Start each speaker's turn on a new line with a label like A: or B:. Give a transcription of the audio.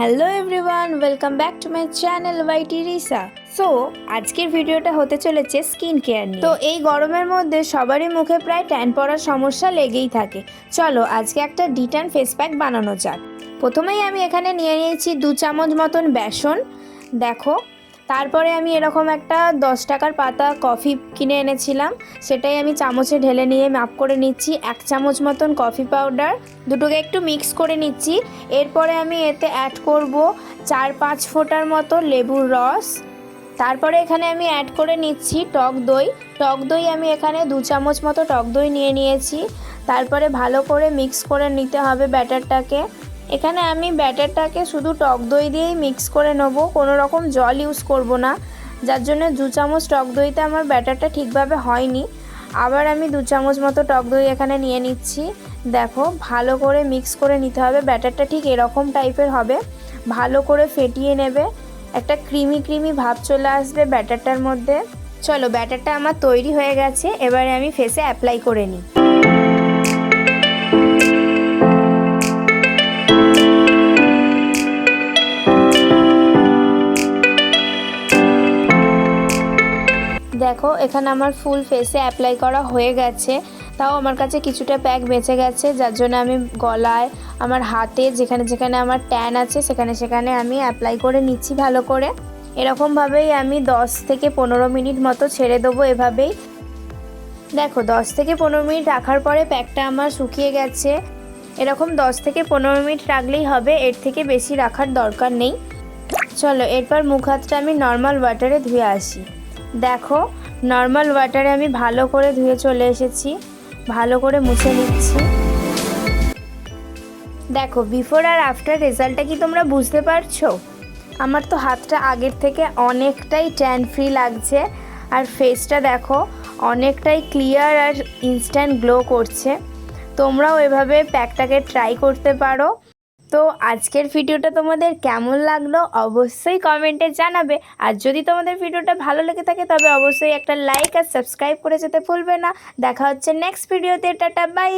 A: Hello everyone, welcome back to my channel YT Risa. So আজকের ভিডিওটা হতে চলেছে স্কিন কেয়ার নিয়ে। তো এই গরমের মধ্যে সবারই মুখে প্রায় ট্যান পড়ার সমস্যা লেগেই থাকে। চলো আজকে একটা ডিট্যান ফেস প্যাক বানানো যাক। প্রথমেই আমি এখানে নিয়ে নিয়েছি 2 চামচ মতন বেসন। দেখো, তারপরে আমি এরকম একটা 10 টাকার পাতা কফি কিনে এনেছিলাম, সেটাই আমি চামচে ঢেলে নিয়ে মাপ করে নিচ্ছি। 1 চামচ মতন কফি পাউডার, দুটোকে একটু মিক্স করে নিচ্ছি। এরপরে আমি এতে অ্যাড করব 4-5 ফোঁটার মতো লেবুর রস। তারপরে এখানে আমি অ্যাড করে নিচ্ছি টক দই। টক দই আমি এখানে 2 চামচ মতো টক দই নিয়ে নিয়েছি। তারপরে ভালো করে মিক্স করে নিতে হবে ব্যাটারটাকে। এখানে আমি ব্যাটারটাকে শুধু টক দই দিয়েই মিক্স করে নেব, কোনো রকম জল ইউজ করব না, যার জন্য 2 চামচ টক দইতে আমার ব্যাটারটা ঠিকভাবে হয়নি। আবার আমি 2 চামচ মতো টক দই এখানে নিয়ে নিচ্ছি। দেখো, ভালো করে মিক্স করে নিতে হবে। ব্যাটারটা ঠিক এরকম টাইপের হবে, ভালো করে ফেটিয়ে নেবে, একটা ক্রিমি ভাব চলে আসবে ব্যাটারটার মধ্যে। চলো, ব্যাটারটা আমার তৈরি হয়ে গেছে, এবারে আমি ফেসে অ্যাপ্লাই করে নিই। দেখো, এখানে আমার ফুল ফেসে অ্যাপ্লাই করা হয়ে গেছে। তাও আমার কাছে কিছুটা প্যাক বেঁচে গেছে, যার জন্য আমি গলায়, আমার হাতে যেখানে যেখানে আমার ট্যান আছে সেখানে আমি অ্যাপ্লাই করে নিচ্ছি ভালো করে। এরকমভাবেই আমি 10 থেকে 15 মিনিট মতো ছেড়ে দেবো এভাবেই। দেখো, 10 থেকে 15 মিনিট রাখার পরে প্যাকটা আমার শুকিয়ে গেছে। এরকম 10 থেকে 15 মিনিট রাখলেই হবে, এর থেকে বেশি রাখার দরকার নেই। চলো, এরপর মুখ হাতটা আমি নর্মাল ওয়াটারে ধুয়ে আসি। দেখো, নর্মাল ওয়াটারে আমি ভালো করে ধুয়ে চলে এসেছি, ভালো করে মুছে নিচ্ছি। দেখো, বিফোর আর আফটার রেজাল্টটা কি তোমরা বুঝতে পারছো? আমার তো হাতটা আগের থেকে অনেকটাই ট্যান ফ্রি লাগছে, আর ফেসটা দেখো অনেকটাই ক্লিয়ার আর ইনস্ট্যান্ট গ্লো করছে। তোমরাও এভাবে প্যাকটাকে ট্রাই করতে পারো। তো আজকের ভিডিওটা তোমাদের কেমন লাগলো অবশ্যই কমেন্টে জানাবে। আর যদি তোমাদের ভিডিওটা ভালো লেগে থাকে তবে অবশ্যই একটা লাইক আর সাবস্ক্রাইব করে যেতে ভুলবে না। দেখা হচ্ছে নেক্সট ভিডিওতে। Tata, by.